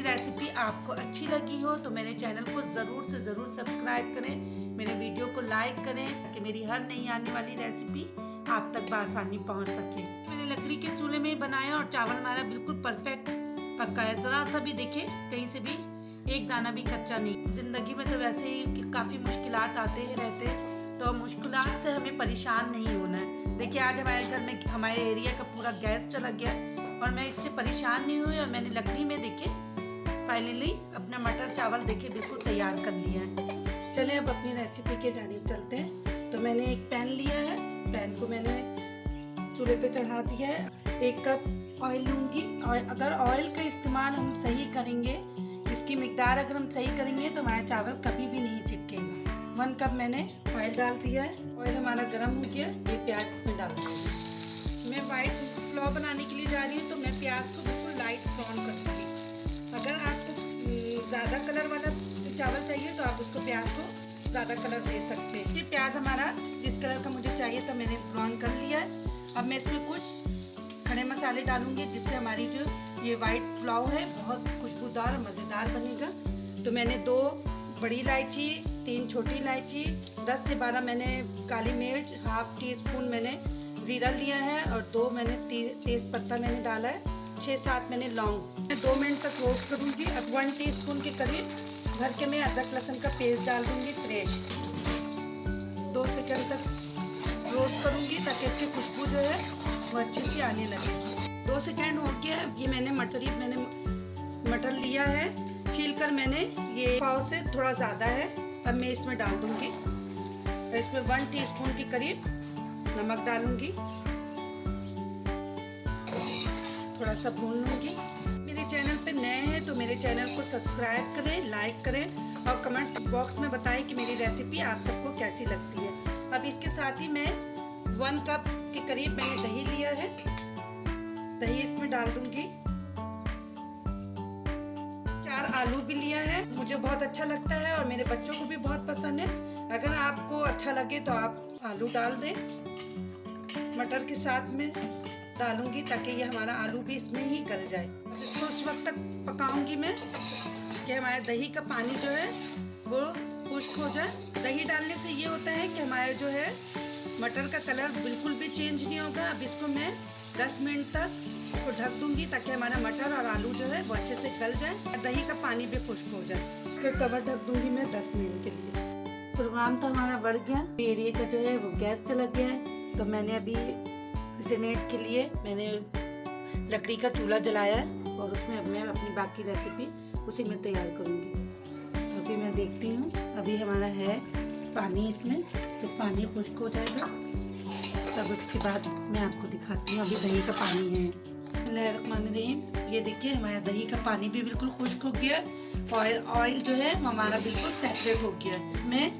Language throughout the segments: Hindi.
रेसिपी आपको अच्छी लगी हो तो मेरे चैनल को ज़रूर से ज़रूर सब्सक्राइब करें, मेरे वीडियो को लाइक करें ताकि मेरी हर नई आने वाली रेसिपी आप तक बआसानी पहुंच सके। मैंने लकड़ी के चूल्हे में ही बनाया और चावल हमारा बिल्कुल परफेक्ट पक्का है। जरा सा भी देखे कहीं से भी एक दाना भी कच्चा नहीं। जिंदगी में तो वैसे ही काफ़ी मुश्किलात आते ही रहते हैं, तो मुश्किलात से हमें परेशान नहीं होना है। देखिए आज हमारे घर में हमारे एरिया का पूरा गैस चला गया और मैं इससे परेशान नहीं हुई और मैंने लकड़ी में देखे फाइनली अपना मटर चावल देखे बिल्कुल तैयार कर लिया है। चलिए अब अपनी रेसिपी के जानिब चलते हैं। तो मैंने एक पैन लिया है, पैन को मैंने चूल्हे पे चढ़ा दिया है। 1 कप ऑयल लूँगी और अगर ऑयल का इस्तेमाल हम सही करेंगे, इसकी मिकदार अगर हम सही करेंगे तो हमारा चावल कभी भी नहीं चिपकेगा। 1 कप मैंने ऑयल डाल दिया है। ऑयल हमारा गर्म हो गया, ये प्याज इसमें डाल दूँगी। मैं वाइट पुलाव बनाने के लिए जा रही हूँ तो मैं प्याज को बिल्कुल लाइट ब्राउन करूँगी। अगर आपको ज़्यादा कलर वाला चावल चाहिए तो आप उसको प्याज को ज़्यादा कलर दे सकते हैं। ये प्याज हमारा जिस कलर का मुझे चाहिए था मैंने ब्राउन कर लिया है। अब मैं इसमें कुछ खड़े मसाले डालूंगी जिससे हमारी जो ये वाइट पुलाव है बहुत खुशबूदार और मज़ेदार बनेगा। तो मैंने 2 बड़ी इलायची, 3 छोटी इलायची, 10 से 12 मैंने काली मिर्च, ½ टी-स्पून मैंने ज़ीरा लिया है और 2 मैंने तेज़ पत्ता मैंने डाला है, 6-7 मैंने लौंग। मैं 2 मिनट तक रोस्ट करूँगी। अब 1 टीस्पून के करीब भर के मैं अदरक लहसुन का पेस्ट डाल दूँगी फ्रेश। 2 सेकंड तक रोस्ट करूँगी ताकि इसकी खुशबू जो है वो अच्छे से आने लगे। 2 सेकंड हो गया। ये मैंने मटर लिया है, छील कर मैंने, ये पाव से थोड़ा ज़्यादा है। अब मैं इसमें डाल दूँगी। इसमें 1 टीस्पून के करीब नमक डालूँगी, थोड़ा सा भून लूँगी। मेरे चैनल पे नए हैं तो मेरे चैनल को सब्सक्राइब करें, लाइक करें और कमेंट बॉक्स में बताएं कि मेरी रेसिपी आप सबको कैसी लगती है। अब इसके साथ ही मैं 1 कप के करीब मैंने दही लिया है, दही इसमें डाल दूंगी। 4 आलू भी लिया है, मुझे बहुत अच्छा लगता है और मेरे बच्चों को भी बहुत पसंद है। अगर आपको अच्छा लगे तो आप आलू डाल दें। मटर के साथ में डालूंगी ताकि ये हमारा आलू भी इसमें ही गल जाए। इसको उस वक्त तक पकाऊंगी मैं कि हमारे दही का पानी जो है वो खुश्क हो जाए। दही डालने से ये होता है कि हमारे जो है मटर का कलर बिल्कुल भी चेंज नहीं होगा। अब इसको मैं 10 मिनट तक इसको ढक दूंगी ताकि हमारा मटर और आलू जो है वो अच्छे से गल जाए और दही का पानी भी खुश्क हो जाए। फिर कवर ढक दूंगी मैं 10 मिनट के लिए। प्रोग्राम तो हमारा बढ़ गया। एरिया का जो है वो गैस चला गया है तो मैंने अभी अल्टरनेट के लिए मैंने लकड़ी का चूल्हा जलाया है और उसमें अब मैं अपनी बाकी रेसिपी उसी में तैयार करूँगी। तो अभी मैं देखती हूँ, अभी हमारा है पानी इसमें, तो पानी खुश्क हो जाएगा तब उसके बाद मैं आपको दिखाती हूँ। अभी दही का पानी है। बिस्मिल्लाहिर्रहमानिर्रहीम। ये देखिए हमारा दही का पानी भी बिल्कुल खुश्क हो गया है। ऑयल जो है हमारा बिल्कुल सेपरेट हो गया है।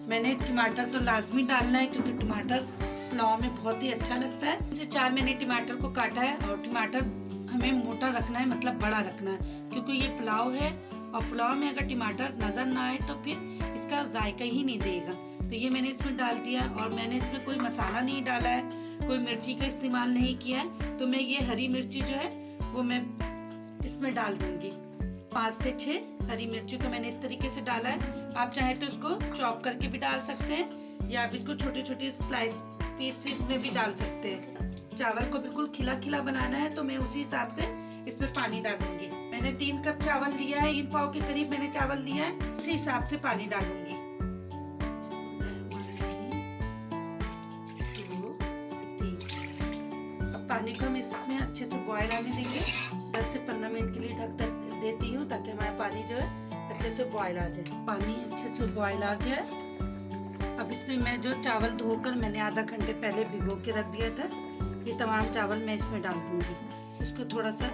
मैंने टमाटर तो लाजमी डालना है क्योंकि टमाटर पुलाव में बहुत ही अच्छा लगता है। इसे 4 मैंने टमाटर को काटा है और टमाटर हमें मोटा रखना है, मतलब बड़ा रखना है क्योंकि ये पुलाव है और पुलाव में अगर टमाटर नज़र ना आए तो फिर इसका जायका ही नहीं देगा। तो ये मैंने इसमें डाल दिया और मैंने इसमें कोई मसाला नहीं डाला है, कोई मिर्ची का इस्तेमाल नहीं किया है। तो मैं ये हरी मिर्ची जो है वो मैं इसमें डाल दूँगी। 5 से 6 हरी मिर्ची को मैंने इस तरीके से डाला है। आप चाहे तो इसको चॉप करके भी डाल सकते हैं या आप इसको छोटी छोटी स्लाइस पीसेस में भी डाल सकते हैं। चावल को बिल्कुल खिला खिला बनाना है तो मैं उसी हिसाब से इसमें पानी डालूंगी। मैंने 3 कप चावल लिया है, 1 पाव के करीब मैंने चावल लिया है, उसी हिसाब से पानी डालूंगी। अब पानी को हम इसमें अच्छे से बॉयल आने देंगे। 10 से 15 मिनट के लिए ढक देती हूँ ताकि हमारा पानी जो है अच्छे से बॉयल आ जाए। पानी अच्छे से बॉयल आ गया। अब इसमें मैं जो चावल धोकर मैंने आधा घंटे पहले भिगो के रख दिया था, ये तमाम चावल मैं इसमें डाल दूंगी। इसको थोड़ा सा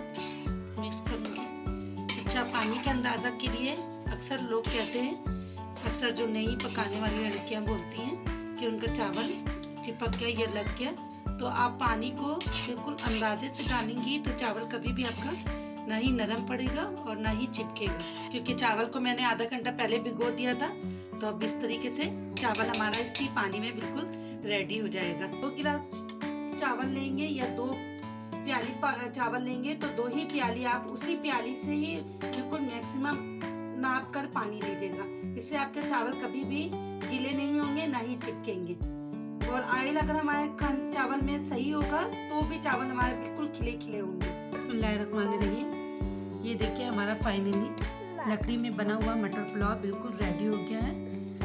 मिक्स करूंगी। अच्छा, पानी के अंदाज़ा के लिए अक्सर लोग कहते हैं, अक्सर जो नई पकाने वाली लड़कियां बोलती हैं कि उनका चावल चिपक गया या लग गया, तो आप पानी को बिल्कुल अंदाजे से डालेंगी तो चावल कभी भी आपका ना ही नरम पड़ेगा और ना ही चिपकेगा। क्योंकि चावल को मैंने आधा घंटा पहले भिगो दिया था, तो अब इस तरीके से चावल हमारा इसी पानी में बिल्कुल रेडी हो जाएगा। 2 गिलास चावल लेंगे या 2 प्याली चावल लेंगे तो 2 ही प्याली आप उसी प्याली से ही बिल्कुल मैक्सिमम नाप कर पानी लीजिएगा। इससे आपके चावल कभी भी गीले नहीं होंगे, ना ही चिपकेंगे। और ऑयल अगर हमारे चावल में सही होगा तो भी चावल हमारे बिल्कुल खिले खिले होंगे। बिस्मिल्लाहिर्रहमानिर्रहीम। ये देखिए हमारा फाइनली लकड़ी में बना हुआ मटर पुलाव बिल्कुल रेडी हो गया है।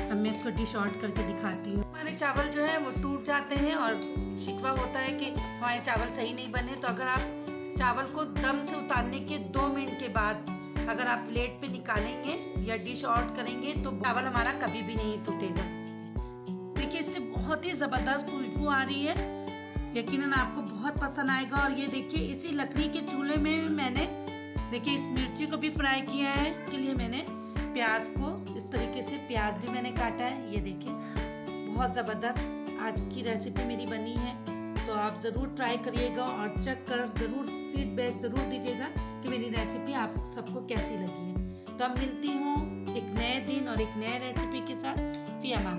अब मैं इसको डिश आउट करके दिखाती हूँ। हमारे चावल जो है वो टूट जाते हैं और शिकवा होता है कि हमारे चावल सही नहीं बने, तो अगर आप चावल को दम से उतारने के 2 मिनट के बाद अगर आप प्लेट पे निकालेंगे या डिश आउट करेंगे तो चावल हमारा कभी भी नहीं टूटेगा। देखिए इससे बहुत ही ज़बरदस्त खुशबू आ रही है, यकीनन आपको बहुत पसंद आएगा। और ये देखिए इसी लकड़ी के चूल्हे में मैंने देखिए इस मिर्ची को भी फ्राई किया है। के लिए मैंने प्याज को इस तरीके से प्याज भी मैंने काटा है। ये देखिए बहुत ज़बरदस्त आज की रेसिपी मेरी बनी है, तो आप ज़रूर ट्राई करिएगा और चेक कर ज़रूर फीडबैक ज़रूर दीजिएगा कि मेरी रेसिपी आप सबको कैसी लगी है। तो अब मिलती हूँ एक नए दिन और एक नए रेसिपी के साथ। फी अमान।